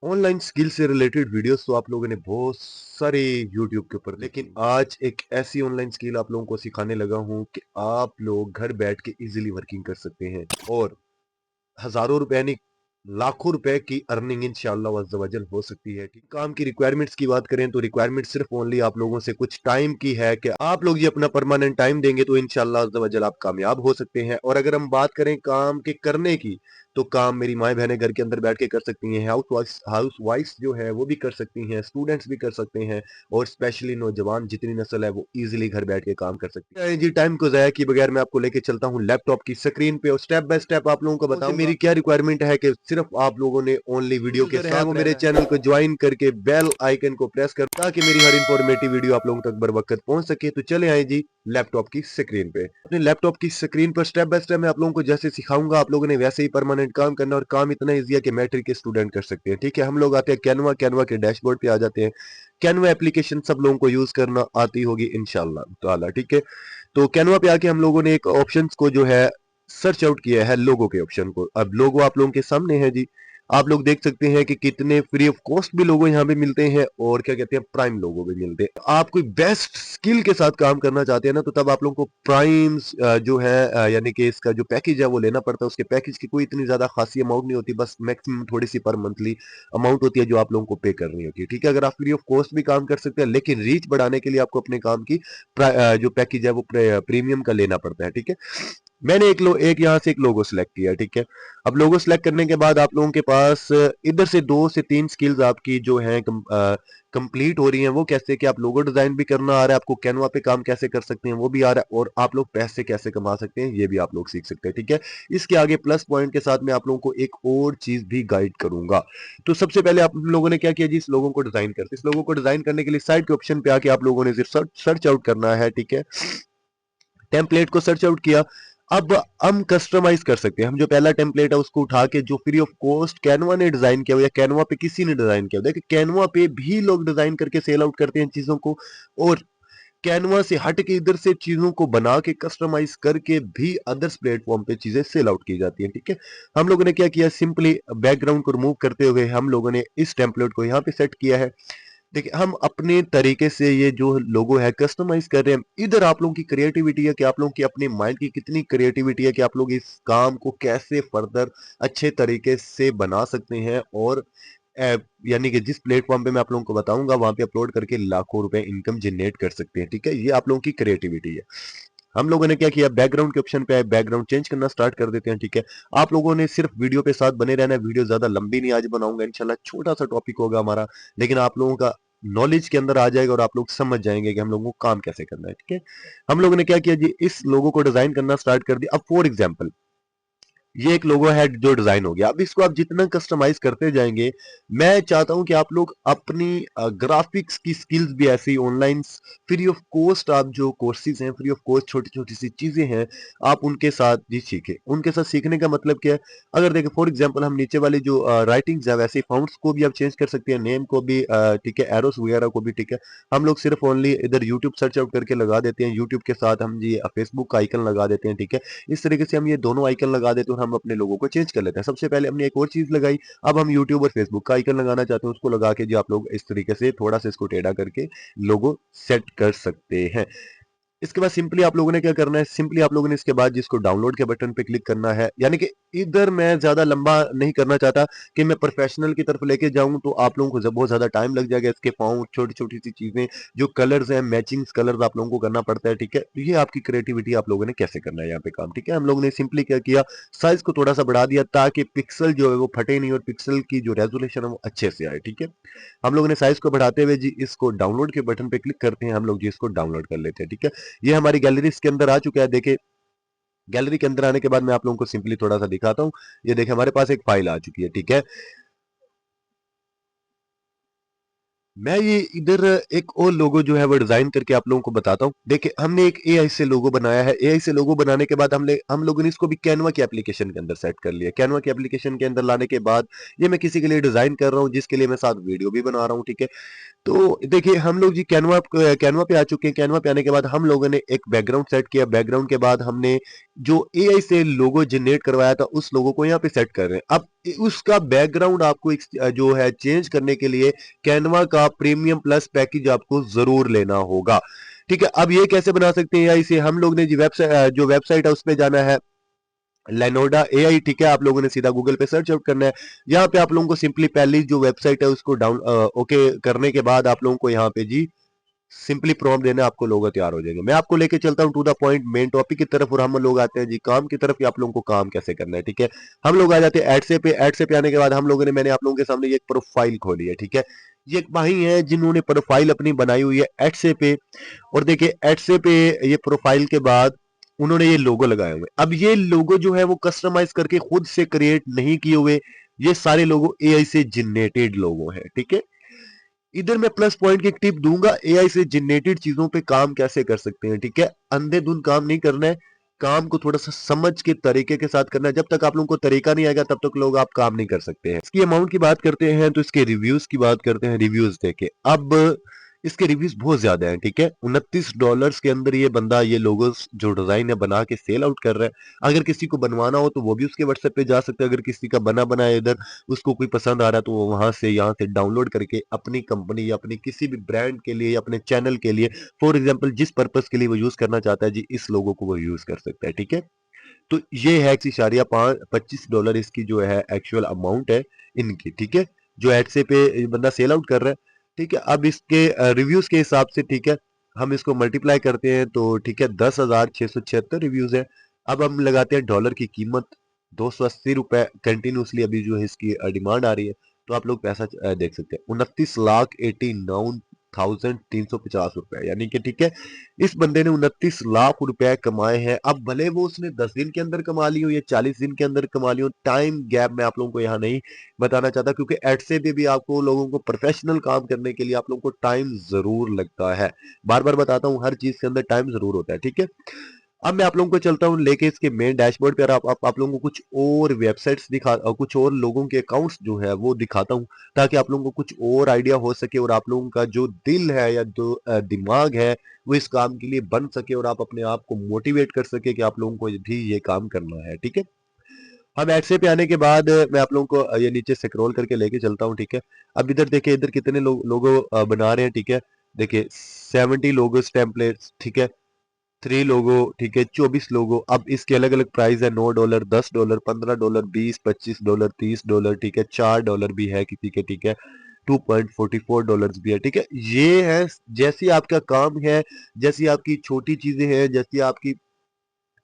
Online skill से related videos तो आप लोगों ने बहुत सारे यूट्यूब के ऊपर, लेकिन आज एक ऐसी ऑनलाइन स्किल आप लोगों को सिखाने लगा हूं कि आप लोग घर बैठ के इजीली वर्किंग कर सकते हैं और हजारों रुपए नहीं, लाखों रुपए की अर्निंग इंशाअल्लाह अज़्ज़ वजल हो सकती है। ठीक, काम की रिक्वायरमेंट्स की बात करें तो रिक्वायरमेंट सिर्फ ओनली आप लोगों से कुछ टाइम की है कि आप लोग ये अपना परमानेंट टाइम देंगे तो इंशाअल्लाह अज़्ज़ वजल आप कामयाब हो सकते हैं। और अगर हम बात करें काम के करने की, तो काम मेरी माएँ बहनें घर के अंदर बैठ के कर सकती हैं, हाउस वाइफ्स जो है वो भी कर सकती हैं, स्टूडेंट्स भी कर सकते हैं और स्पेशली नौजवान जितनी नस्ल है वो इजीली घर बैठ के काम कर सकती है। जी, टाइम को ज़ाया किए बगैर मैं आपको लेके चलता हूँ लैपटॉप की स्क्रीन पे और स्टेप बाय स्टेप आप लोगों को बताऊंगा मेरी क्या रिक्वायरमेंट है कि सिर्फ आप लोगों ने ओनली वीडियो के साथ वो मेरे चैनल को ज्वाइन करके बेल आइकन को प्रेस कर ताकि मेरी हर इंफॉर्मेटिव वीडियो आप लोगों तक बर वक्त पहुंच सके। तो चले आए जी लैपटॉप की स्क्रीन पे। अपने लैपटॉप की स्क्रीन पर स्टेप बाय स्टेप मैं आप लोगों को जैसे सिखाऊंगा आप लोगों ने वैसे ही परमानेंट काम करना और काम इतना ईजी है कि मैट्रिक के स्टूडेंट कर सकते हैं। ठीक है, हम लोग आते हैं कैनवा, कैनवा के डैशबोर्ड पे आ जाते हैं। कैनवा एप्लीकेशन सब लोगों को यूज करना आती होगी इंशाल्लाह ताला। ठीक है, तो कैनवा पे आके हम लोगों ने एक ऑप्शन को जो है सर्च आउट किया है, लोगो के ऑप्शन को। अब लोगो आप लोगों के सामने है जी। आप लोग देख सकते हैं कि कितने फ्री ऑफ कॉस्ट भी लोगो यहाँ पे मिलते हैं और क्या कहते हैं प्राइम लोगो भी मिलते हैं। आप कोई बेस्ट स्किल के साथ काम करना चाहते हैं ना, तो तब आप लोगों को प्राइम जो है यानी कि इसका जो पैकेज है वो लेना पड़ता है। उसके पैकेज की कोई इतनी ज्यादा खासी अमाउंट नहीं होती, बस मैक्सिमम थोड़ी सी पर मंथली अमाउंट होती है जो आप लोगों को पे करनी होती है। ठीक है, अगर आप फ्री ऑफ कॉस्ट भी काम कर सकते हैं, लेकिन रीच बढ़ाने के लिए आपको अपने काम की जो पैकेज है वो प्रीमियम का लेना पड़ता है। ठीक है, मैंने एक यहाँ से एक लोगो सिलेक्ट किया। ठीक है, अब लोगो सिलेक्ट करने के बाद आप लोगों के पास इधर से 2 से 3 स्किल्स आपकी जो हैं कंप्लीट हो रही हैं। वो कैसे कि आप लोगो डिजाइन भी करना आ रहा है आपको, कैनवा पे काम कैसे कर सकते हैं वो भी आ रहा है और आप लोग पैसे कैसे कमा सकते हैं ये भी आप लोग सीख सकते हैं। ठीक है, इसके आगे प्लस पॉइंट के साथ मैं आप लोगों को एक और चीज भी गाइड करूंगा। तो सबसे पहले आप लोगों ने क्या किया जी, इस लोगों को डिजाइन करते, इस लोगों को डिजाइन करने के लिए साइड के ऑप्शन पे आके आप लोगों ने सिर्फ सर्च आउट करना है। ठीक है, टेम्पलेट को सर्च आउट किया। अब हम कस्टमाइज कर सकते हैं। हम जो पहला टेम्पलेट है उसको उठा के जो फ्री ऑफ कॉस्ट कैनवा ने डिजाइन किया हो या कैनवा पे किसी ने डिजाइन किया हो, देखिए कैनवा पे भी लोग डिजाइन करके सेल आउट करते हैं चीजों को, और कैनवा से हट के इधर से चीजों को बना के कस्टमाइज करके भी अदर्स प्लेटफॉर्म पे चीजें सेल आउट की जाती हैं। ठीक है, हम लोगों ने क्या किया, सिंपली बैकग्राउंड को रिमूव करते हुए हम लोगों ने इस टेम्पलेट को यहाँ पे सेट किया है। देखिए हम अपने तरीके से ये जो लोगो है कस्टमाइज कर रहे हैं। इधर आप लोगों की क्रिएटिविटी है कि आप लोगों की अपने माइंड की कितनी क्रिएटिविटी है कि आप लोग इस काम को कैसे फर्दर अच्छे तरीके से बना सकते हैं और यानी कि जिस प्लेटफॉर्म पे मैं आप लोगों को बताऊंगा वहां पे अपलोड करके लाखों रुपए इनकम जनरेट कर सकते हैं। ठीक है, ये आप लोगों की क्रिएटिविटी है। हम लोगों ने क्या किया, बैकग्राउंड के ऑप्शन पे आए, बैकग्राउंड चेंज करना स्टार्ट कर देते हैं। ठीक है, आप लोगों ने सिर्फ वीडियो पे साथ बने रहना है। वीडियो ज्यादा लंबी नहीं आज बनाऊंगा इंशाल्लाह, छोटा सा टॉपिक होगा हमारा, लेकिन आप लोगों का नॉलेज के अंदर आ जाएगा और आप लोग समझ जाएंगे कि हम लोगों को काम कैसे करना है। ठीक है, हम लोगों ने क्या किया जी, इस लोगो को डिजाइन करना स्टार्ट कर दिया। अब फॉर एग्जाम्पल ये एक लोगो है जो डिजाइन हो गया। अब इसको आप जितना कस्टमाइज करते जाएंगे, मैं चाहता हूं कि आप लोग अपनी ग्राफिक्स की स्किल्स भी ऐसी ऑनलाइन फ्री ऑफ कॉस्ट, आप जो कोर्सेज हैं फ्री ऑफ कॉस्ट छोटी छोटी सी चीजें हैं आप उनके साथ भी सीखें। उनके साथ सीखने का मतलब क्या है, अगर देखें फॉर एग्जांपल हम नीचे वाली जो राइटिंग्स है वैसे फाउंट्स को भी आप चेंज कर सकते हैं, नेम को भी ठीक है, एरोस वगैरह को भी। ठीक है, हम लोग सिर्फ ओनली इधर यूट्यूब सर्च आउट करके लगा देते हैं, यूट्यूब के साथ हम जी फेसबुक का आइकन लगा देते हैं। ठीक है, इस तरीके से हम ये दोनों आइकन लगा देते हैं और हम अपने लोगों को चेंज कर लेते हैं। सबसे पहले हमने एक और चीज लगाई, अब हम यूट्यूब और फेसबुक का आइकन लगाना चाहते हैं, उसको लगा के जो आप लोग इस तरीके से थोड़ा सा इसको टेढ़ा करके लोगो सेट कर सकते हैं। इसके बाद सिंपली आप लोगों ने क्या करना है, सिंपली आप लोगों ने इसके बाद जिसको डाउनलोड के बटन पे क्लिक करना है, यानी कि इधर मैं ज्यादा लंबा नहीं करना चाहता कि मैं प्रोफेशनल की तरफ लेके जाऊं तो आप लोगों को बहुत ज्यादा टाइम लग जाएगा। इसके फाउंट छोटी छोटी सी चीजें जो कलर्स हैं, मैचिंग कलर्स आप लोगों को करना पड़ता है। ठीक है, तो ये आपकी क्रिएटिविटी आप लोगों ने कैसे करना है यहाँ पे काम। ठीक है, हम लोगों ने सिंपली क्या किया, साइज को थोड़ा सा बढ़ा दिया ताकि पिक्सल जो है वो फटे नहीं और पिक्सल की जो रेजोल्यूशन है वो अच्छे से आए। ठीक है, हम लोगों ने साइज को बढ़ाते हुए जी इसको डाउनलोड के बटन पे क्लिक करते हैं, हम लोग जी इसको डाउनलोड कर लेते हैं। ठीक है, ये हमारी गैलरी इसके अंदर आ चुका है। देखिए गैलरी के अंदर आने के बाद मैं आप लोगों को सिंपली थोड़ा सा दिखाता हूँ। ये देखिए हमारे पास एक फाइल आ चुकी है। ठीक है, मैं ये इधर एक और लोगो जो है वो डिजाइन करके आप लोगों को बताता हूँ। देखिए हमने एक एआई से लोगो बनाया है। एआई से लोगो बनाने के बाद हम लोगों ने इसको भी कैनवा की एप्लीकेशन के अंदर सेट कर लिया। कैनवा की एप्लीकेशन के अंदर लाने के बाद ये मैं किसी के लिए डिजाइन कर रहा हूँ जिसके लिए मैं साथ वीडियो भी बना रहा हूँ। ठीक है, तो देखिए हम लोग जी कैनवा कैनवा पे आ चुके हैं। कैनवा पे आने के बाद हम लोगों ने एक बैकग्राउंड सेट किया। बैकग्राउंड के बाद हमने जो एआई से लोगो जनरेट करवाया था उस लोगो को यहाँ पे सेट कर रहे हैं। अब उसका बैकग्राउंड आपको जो है चेंज करने के लिए कैनवा का प्रीमियम प्लस पैकेज आपको जरूर लेना होगा। ठीक है, अब ये कैसे बना सकते हैं एआई से? हम लोग ने जो वेबसाइट है उस पर जाना है, लेनोडा एआई। ठीक है, आप लोगों ने सीधा गूगल पे सर्च आउट करना है। यहाँ पे आप लोगों को सिंपली पहली जो वेबसाइट है उसको ओके करने के बाद आप लोगों को यहाँ पे जी सिंपली प्रॉम्प्ट देना, आपको लोगो तैयार हो जाएंगे। मैं आपको लेके चलता हूँ to the point, main topic की तरफ, और हम लोग आते हैं जी काम की तरफ कि आप लोगों को काम कैसे करना है। ठीक है, हम लोग आ जाते हैं एडसे पे। एडसे पे आने के बाद हम लोगों ने मैंने आप लोगों के सामने ये एक प्रोफाइल खोली है। ठीक है, ये एक भाई है जिन्होंने प्रोफाइल अपनी बनाई हुई है एडसे पे, और देखिए एडसे पे ये प्रोफाइल के बाद उन्होंने ये लोगो लगाए हुए। अब ये लोगो जो है वो कस्टमाइज करके खुद से क्रिएट नहीं किए हुए, ये सारे लोगो एआई से जनरेटेड लोगो हैं। ठीक है, इधर मैं प्लस पॉइंट की एक टिप दूंगा, एआई से जनरेटेड चीजों पे काम कैसे कर सकते हैं। ठीक है, अंधेधुंध काम नहीं करना है, काम को थोड़ा सा समझ के तरीके के साथ करना है। जब तक आप लोगों को तरीका नहीं आएगा तब तक लोग आप काम नहीं कर सकते हैं। इसकी अमाउंट की बात करते हैं तो इसके रिव्यूज की बात करते हैं। रिव्यूज देखे, अब इसके रिव्यूज बहुत ज्यादा हैं। ठीक है, $29 के अंदर ये बंदा ये लोगोस जो डिजाइन है बना के सेल आउट कर रहा है। अगर किसी को बनवाना हो तो वो भी उसके व्हाट्सएप पे जा सकता है। अगर किसी का बना बनाया इधर उसको कोई पसंद आ रहा है तो वो वहां से यहाँ से डाउनलोड करके अपनी कंपनी या अपनी किसी भी ब्रांड के लिए या अपने चैनल के लिए, फॉर एग्जाम्पल जिस पर्पज के लिए वो यूज करना चाहता है जी, इस लोगों को वो यूज कर सकता है। ठीक है, तो ये है $25 इसकी जो है एक्चुअल अमाउंट है इनकी। ठीक है, जो एड से पे बंदा सेल आउट कर रहा है। ठीक है, अब इसके रिव्यूज के हिसाब से, ठीक है, हम इसको मल्टीप्लाई करते हैं तो ठीक है 10,676 रिव्यूज है। अब हम लगाते हैं डॉलर की कीमत ₹280 कंटिन्यूसली अभी जो है इसकी डिमांड आ रही है। तो आप लोग पैसा देख सकते हैं 29,89,350 रुपए, यानी कि ठीक है इस बंदे ने 29 लाख रुपए कमाए हैं। अब भले वो उसने 10 दिन के अंदर कमा ली हो या 40 दिन के अंदर कमा ली हो, टाइम गैप मैं आप लोगों को यहाँ नहीं बताना चाहता, क्योंकि एड से भी आपको लोगों को प्रोफेशनल काम करने के लिए आप लोगों को टाइम जरूर लगता है। बार बार बताता हूँ, हर चीज के अंदर टाइम जरूर होता है। ठीक है, अब मैं आप लोगों को चलता हूँ लेके इसके मेन डैशबोर्ड पे, और आप लोगों को कुछ और वेबसाइट्स कुछ और लोगों के अकाउंट्स जो है वो दिखाता हूँ, ताकि आप लोगों को कुछ और आइडिया हो सके और आप लोगों का जो दिल है या जो दिमाग है वो इस काम के लिए बन सके, और आप अपने आप को मोटिवेट कर सके कि आप लोगों को भी ये काम करना है। ठीक है, हम एडसे पे आने के बाद मैं आप लोगों को ये नीचे स्क्रॉल करके लेके चलता हूँ। ठीक है, अब इधर देखिए इधर कितने लोगो बना रहे हैं। ठीक है, देखिए 70 लोगोस टेम्पलेट्स। ठीक है, 3 लोगो। ठीक है, 24 लोगो। अब इसके अलग अलग प्राइस है, $9, $10, $15, 20, $25, $30। ठीक है, $4 भी है किसी के। ठीक है, $2.44 भी है। ठीक है, ये है जैसी आपका काम है, जैसी आपकी छोटी चीजें हैं, जैसी आपकी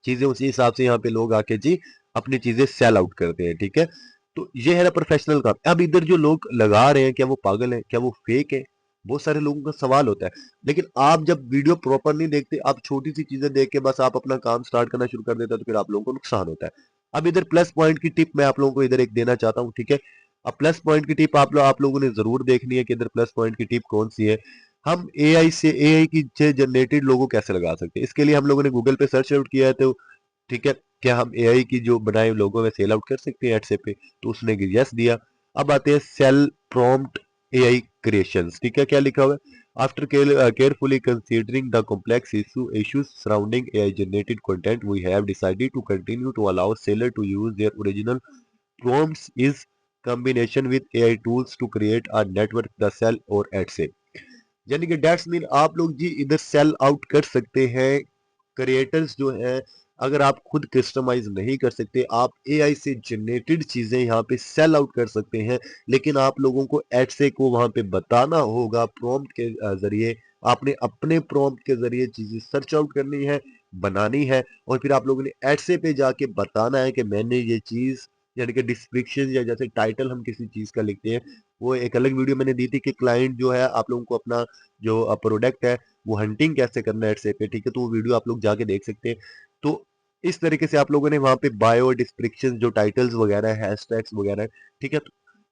चीजें, उसी हिसाब से यहाँ पे लोग आके जी अपनी चीजें सेल आउट करते हैं। ठीक है, तो ये है ना प्रोफेशनल काम। अब इधर जो लोग लगा रहे हैं, क्या वो पागल है, क्या वो फेक है? बहुत सारे लोगों का सवाल होता है। लेकिन आप जब वीडियो प्रॉपर नहीं देखते, आप छोटी सी चीजें देख के बस आप अपना काम स्टार्ट करना शुरू कर देते हो, तो फिर आप लोगों को नुकसान होता है। अब इधर प्लस पॉइंट की टिप मैं आप लोगों को इधर एक देना चाहता हूँ। ठीक है, अब प्लस पॉइंट की टिप आप लोगों ने जरूर देखनी है कि इधर प्लस पॉइंट की टिप कौन सी है। हम एआई की जनरेटेड लोगो कैसे लगा सकते हैं, इसके लिए हम लोगों ने गूगल पे सर्च आउट किया है। तो ठीक है, क्या हम एआई की जो बनाए लोगों में सेल आउट कर सकते हैं एडसे पे? तो उसने यस दिया। अब आते हैं सेल प्रॉम्प्ट एआई क्रिएशंस। ठीक है, क्या लिखा हुआ है? After carefully considering the complex issues surrounding AI generated content, we have decided to continue to allow seller to use their original prompts is combination with AI tools to create a network the cell और add से। यानी कि dates mean आप लोग जी इधर sell out कर सकते हैं। क्रिएटर्स जो है, अगर आप खुद कस्टमाइज नहीं कर सकते, आप एआई से जनरेटेड चीजें यहाँ पे सेल आउट कर सकते हैं। लेकिन आप लोगों को एडसे को वहां पे बताना होगा प्रॉम्प्ट के जरिए। आपने अपने प्रॉम्प्ट के जरिए चीजें सर्च आउट करनी है, बनानी है, और फिर आप लोगों ने एडसे पे जाके बताना है कि मैंने ये चीज, यानी कि डिस्क्रिप्शन या जैसे टाइटल हम किसी चीज का लिखते हैं, वो एक अलग वीडियो मैंने दी थी कि क्लाइंट जो है आप लोगों को अपना जो प्रोडक्ट है वो हंटिंग कैसे करना है एडसे पे। ठीक है, तो वो वीडियो आप लोग जाके देख सकते हैं। तो इस तरीके से आप लोगों ने वहां पे बायो डिस्क्रिप्शन जो टाइटल्स वगैरह है, हैशटैग्स वगैरह है, ठीक है,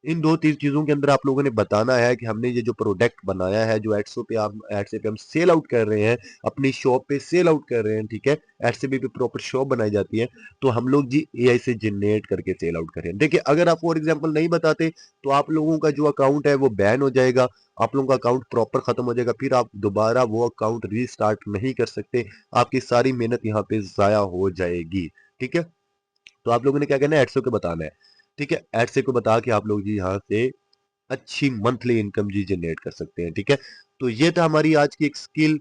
इन 2-3 चीज़ों के अंदर आप लोगों ने बताना है कि हमने ये जो प्रोडक्ट बनाया है, जो एडसे पे हम सेल आउट कर रहे हैं, अपनी शॉप पे सेल आउट कर रहे हैं, ठीक है? एडसे पे प्रॉपर शॉप बनाई जाती है, तो हम लोग जी एआई से जनरेट करके सेल आउट कर रहे हैं। देखिए, अगर आप फॉर एग्ज़ाम्पल नहीं बताते, तो आप लोगों का जो अकाउंट है वो बैन हो जाएगा, आप लोगों का अकाउंट प्रॉपर खत्म हो जाएगा, फिर आप दोबारा वो अकाउंट रीस्टार्ट नहीं कर सकते, आपकी सारी मेहनत यहाँ पे ज़ाया हो जाएगी, ठीक है? तो आप लोगों ने क्या करना है, एडसो को बताना है, ठीक है? एडसे को बता के आप लोग जी यहाँ से अच्छी मंथली इनकम जी जनरेट कर सकते हैं, ठीक है? तो ये था हमारी आज की एक स्किल,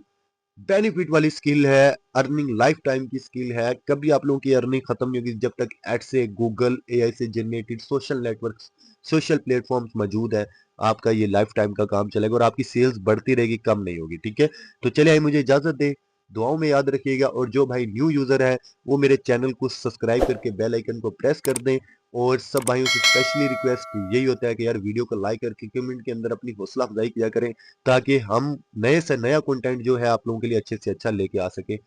बेनिफिट वाली स्किल है, अर्निंग लाइफ टाइम की स्किल है। कभी आप लोगों की अर्निंग खत्म नहीं होगी जब तक एड से गूगल एआई से generated social network, social platforms मौजूद है। आपका ये लाइफ टाइम का काम चलेगा और आपकी सेल्स बढ़ती रहेगी, कम नहीं होगी, ठीक है? तो चलिए भाई, मुझे इजाजत दें, दुआओं में याद रखिएगा, और जो भाई न्यू यूजर है वो मेरे चैनल को सब्सक्राइब करके बेल आइकन को प्रेस कर दें। और सब भाइयों से स्पेशली रिक्वेस्ट यही होता है कि यार वीडियो को लाइक करके कमेंट के अंदर अपनी हौसला अफजाई किया करें, ताकि हम नए से नया कंटेंट जो है आप लोगों के लिए अच्छे से अच्छा लेके आ सके।